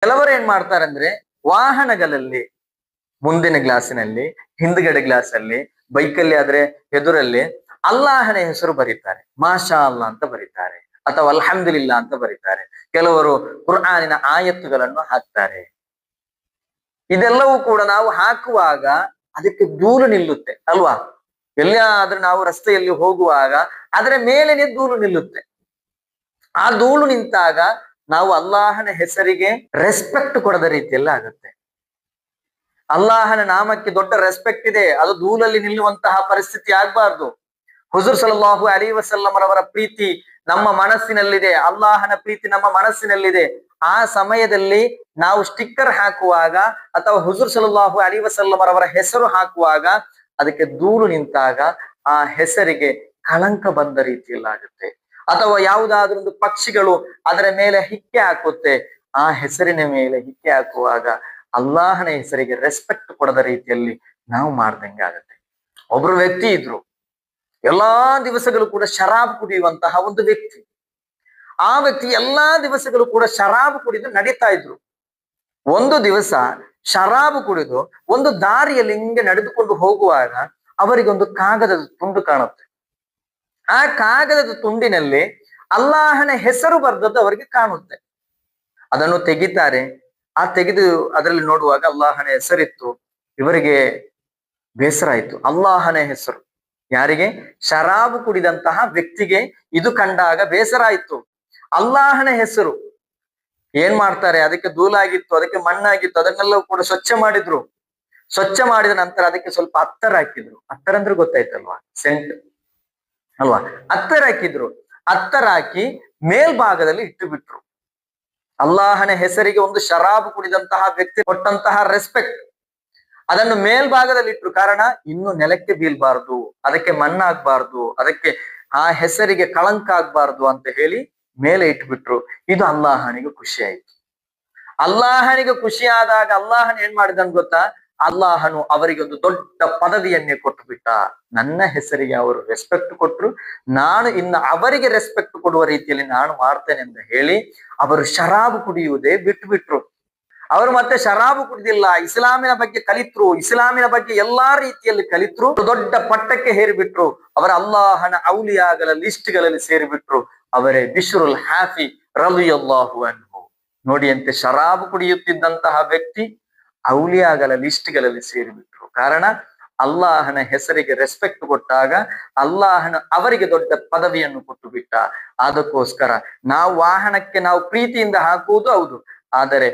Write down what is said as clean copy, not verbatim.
ಕೆಲವರು ಏನ್ ಮಾಡ್ತಾರೆ ಅಂದ್ರೆ ವಾಹನಗಳಲ್ಲಿ ಮುಂದಿನ ಗ್ಲಾಸಿನಲ್ಲಿ, ಹಿಂದ್ಗಡೆ ಗ್ಲಾಸ್ ಅಲ್ಲಿ, ಬೈಕಲ್ಲಿ ಆದ್ರೆ ಎದುರಲ್ಲಿ ಅಲ್ಲಾಹನ ಹೆಸರು ಬರೀತಾರೆ, ಮಾಷಾ ಅಲ್ಲಾ ಅಂತ ಬರೀತಾರೆ, ಅಥವಾ ಅಲ್ಹಮ್ದುಲಿಲ್ಲಾ ಅಂತ ಬರೀತಾರೆ. ಕೆಲವರು ಕುರ್ಆನಿನ ಆಯತ್ತುಗಳನ್ನು ಹಾಕ್ತಾರೆ. ಇದೆಲ್ಲವೂ ಕೂಡ ನಾವು ಹಾಕುವಾಗ ಅದಕ್ಕೆ ಧೂಳು ನಿಲ್ಲುತ್ತೆ ಅಲ್ವಾ? ಎಲ್ಲಿಯಾದ್ರೂ ನಾವು ರಸ್ತೆಯಲ್ಲಿ ಹೋಗುವಾಗ ಅದರ ಮೇಲೇನೆ ಧೂಳು ನಿಲ್ಲುತ್ತೆ. ಆ ಧೂಳು ನಿಂತಾಗ ನಾವು ಅಲ್ಲಾಹನ ಹೆಸರಿಗೆ ರೆಸ್ಪೆಕ್ಟ್ ಕೊಡದ ರೀತಿಯಲ್ಲಿ ಆಗುತ್ತೆ. ಅಲ್ಲಾಹನ ನಾಮಕ್ಕೆ ದೊಡ್ಡ ರೆಸ್ಪೆಕ್ಟ್ ಇದೆ, ಅದು ಧೂಳಲ್ಲಿ ನಿಲ್ಲುವಂತಹ ಪರಿಸ್ಥಿತಿ ಆಗ್ಬಾರ್ದು. ಹುಜೂರ್ ಸಲ್ಲಲ್ಲಾಹು ಅಲೈಹಿ ವಸಲ್ಲಂ ರವರ ಪ್ರೀತಿ ನಮ್ಮ ಮನಸ್ಸಿನಲ್ಲಿದೆ, ಅಲ್ಲಾಹನ ಪ್ರೀತಿ ನಮ್ಮ ಮನಸ್ಸಿನಲ್ಲಿದೆ. ಆ ಸಮಯದಲ್ಲಿ ನಾವು ಸ್ಟಿಕ್ಕರ್ ಹಾಕುವಾಗ ಅಥವಾ ಹುಜೂರ್ ಸಲ್ಲಲ್ಲಾಹು ಅಲೈಹಿ ವಸಲ್ಲಂ ರವರ ಹೆಸರು ಹಾಕುವಾಗ ಅದಕ್ಕೆ ಧೂಳು ನಿಂತಾಗ ಆ ಹೆಸರಿಗೆ ಕಳಂಕ ಬಂದ ರೀತಿಯಲ್ಲಾಗುತ್ತೆ. ಅಥವಾ ಯಾವುದಾದ್ರೂ ಒಂದು ಪಕ್ಷಿಗಳು ಅದರ ಮೇಲೆ ಹಿಕ್ಕೆ ಹಾಕುತ್ತೆ, ಆ ಹೆಸರಿನ ಮೇಲೆ ಹಿಕ್ಕೆ ಹಾಕುವಾಗ ಅಲ್ಲಾಹನ ಹೆಸರಿಗೆ ರೆಸ್ಪೆಕ್ಟ್ ಕೊಡದ ರೀತಿಯಲ್ಲಿ ನಾವು ಮಾಡ್ದಂಗೆ ಆಗತ್ತೆ. ಒಬ್ರು ವ್ಯಕ್ತಿ ಇದ್ರು, ಎಲ್ಲಾ ದಿವಸಗಳು ಕೂಡ ಶರಾಬ್ ಕುಡಿಯುವಂತಹ ಒಂದು ವ್ಯಕ್ತಿ. ಆ ವ್ಯಕ್ತಿ ಎಲ್ಲಾ ದಿವಸಗಳು ಕೂಡ ಶರಾಬ್ ಕುಡಿದು ನಡೀತಾ ಇದ್ರು. ಒಂದು ದಿವಸ ಶರಾಬು ಕುಡಿದು ಒಂದು ದಾರಿಯಲ್ಲಿ ಹಿಂಗೆ ನಡೆದುಕೊಂಡು ಹೋಗುವಾಗ ಅವರಿಗೊಂದು ಕಾಗದದ ತುಂಡು ಕಾಣುತ್ತೆ. ಆ ಕಾಗದದ ತುಂಡಿನಲ್ಲಿ ಅಲ್ಲಾಹನ ಹೆಸರು ಬರೆದದ್ದು ಅವರಿಗೆ ಕಾಣುತ್ತೆ. ಅದನ್ನು ತೆಗಿತಾರೆ. ಆ ತೆಗೆದು ಅದರಲ್ಲಿ ನೋಡುವಾಗ ಅಲ್ಲಾಹನ ಹೆಸರಿತ್ತು. ಇವರಿಗೆ ಬೇಸರ ಆಯ್ತು. ಅಲ್ಲಾಹನ ಹೆಸರು ಯಾರಿಗೆ? ಶರಾಬು ಕುಡಿದಂತಹ ವ್ಯಕ್ತಿಗೆ ಇದು ಕಂಡಾಗ ಬೇಸರ ಆಯ್ತು. ಅಲ್ಲಾಹನ ಹೆಸರು ಏನ್ ಮಾಡ್ತಾರೆ, ಅದಕ್ಕೆ ಧೂಲಾಗಿತ್ತು, ಅದಕ್ಕೆ ಮಣ್ಣಾಗಿತ್ತು, ಅದನ್ನೆಲ್ಲವೂ ಕೂಡ ಸ್ವಚ್ಛ ಮಾಡಿದ್ರು. ಸ್ವಚ್ಛ ಮಾಡಿದ ನಂತರ ಅದಕ್ಕೆ ಸ್ವಲ್ಪ ಅತ್ತರ್ ಹಾಕಿದ್ರು. ಅತ್ತರ್ ಅಂದ್ರೆ ಗೊತ್ತಾಯ್ತಲ್ವಾ, ಸೆಂಟ್ ಅಲ್ವಾ? ಅತ್ತರ್ ಹಾಕಿದ್ರು. ಅತ್ತರ್ ಹಾಕಿ ಮೇಲ್ಭಾಗದಲ್ಲಿ ಇಟ್ಟು ಬಿಟ್ರು. ಅಲ್ಲಾಹನ ಹೆಸರಿಗೆ ಒಂದು ಶರಾಬು ಕುಡಿದಂತಹ ವ್ಯಕ್ತಿ ಕೊಟ್ಟಂತಹ ರೆಸ್ಪೆಕ್ಟ್ ಅದನ್ನು ಮೇಲ್ಭಾಗದಲ್ಲಿ ಇಟ್ರು. ಕಾರಣ ಇನ್ನು ನೆಲಕ್ಕೆ ಬೀಳ್ಬಾರ್ದು, ಅದಕ್ಕೆ ಮಣ್ಣಾಗ್ಬಾರ್ದು, ಅದಕ್ಕೆ ಆ ಹೆಸರಿಗೆ ಕಳಂಕ ಆಗ್ಬಾರ್ದು ಅಂತ ಹೇಳಿ ಮೇಲೆ ಇಟ್ಬಿಟ್ರು. ಇದು ಅಲ್ಲಾಹನಿಗೆ ಖುಷಿ ಆಯ್ತು. ಅಲ್ಲಾಹನಿಗೆ ಖುಷಿ ಆದಾಗ ಅಲ್ಲಾಹನ್ ಏನ್ ಮಾಡಿದನ್ ಗೊತ್ತಾ? ಅಲ್ಲಾಹನು ಅವರಿಗೆ ಒಂದು ದೊಡ್ಡ ಪದವಿಯನ್ನೇ ಕೊಟ್ಟು ಬಿಟ್ಟ. ನನ್ನ ಹೆಸರಿಗೆ ಅವರು ರೆಸ್ಪೆಕ್ಟ್ ಕೊಟ್ರು, ನಾನು ಇನ್ನು ಅವರಿಗೆ ರೆಸ್ಪೆಕ್ಟ್ ಕೊಡುವ ರೀತಿಯಲ್ಲಿ ನಾನು ಮಾಡ್ತೇನೆ ಅಂತ ಹೇಳಿ ಅವರು ಶರಾಬು ಕುಡಿಯುವುದೇ ಬಿಟ್ಟು ಬಿಟ್ರು. ಅವರು ಮತ್ತೆ ಶರಾಬು ಕುಡಿದಿಲ್ಲ, ಇಸ್ಲಾಮಿನ ಬಗ್ಗೆ ಕಲಿತ್ರು, ಇಸ್ಲಾಮಿನ ಬಗ್ಗೆ ಎಲ್ಲಾ ರೀತಿಯಲ್ಲಿ ಕಲಿತ್ರು, ದೊಡ್ಡ ಪಟ್ಟಕ್ಕೆ ಹೇರಿಬಿಟ್ರು. ಅವರ ಅಲ್ಲಾಹನ ಔಲಿಯಾಗಳ ಲಿಸ್ಟ್ಗಳಲ್ಲಿ ಸೇರಿಬಿಟ್ರು. ಅವರೇ ಬಿಶ್ರುಲ್ ಹಾಫಿ ರಲಿಯಲ್ಲಾಹು ಅನ್ಹು. ನೋಡಿ ಅಂತೆ, ಶರಾಬು ಕುಡಿಯುತ್ತಿದ್ದಂತಹ ವ್ಯಕ್ತಿ ಔಲಿಯಾಗಳ ಲಿಸ್ಟ್ಗಳಲ್ಲಿ ಸೇರಿಬಿಟ್ರು. ಕಾರಣ ಅಲ್ಲಾಹನ ಹೆಸರಿಗೆ ರೆಸ್ಪೆಕ್ಟ್ ಕೊಟ್ಟಾಗ ಅಲ್ಲಾಹನ ಅವರಿಗೆ ದೊಡ್ಡ ಪದವಿಯನ್ನು ಕೊಟ್ಟು ಬಿಟ್ಟ. ಅದಕ್ಕೋಸ್ಕರ ನಾವು ವಾಹನಕ್ಕೆ ನಾವು ಪ್ರೀತಿಯಿಂದ ಹಾಕುವುದು ಹೌದು, ಆದರೆ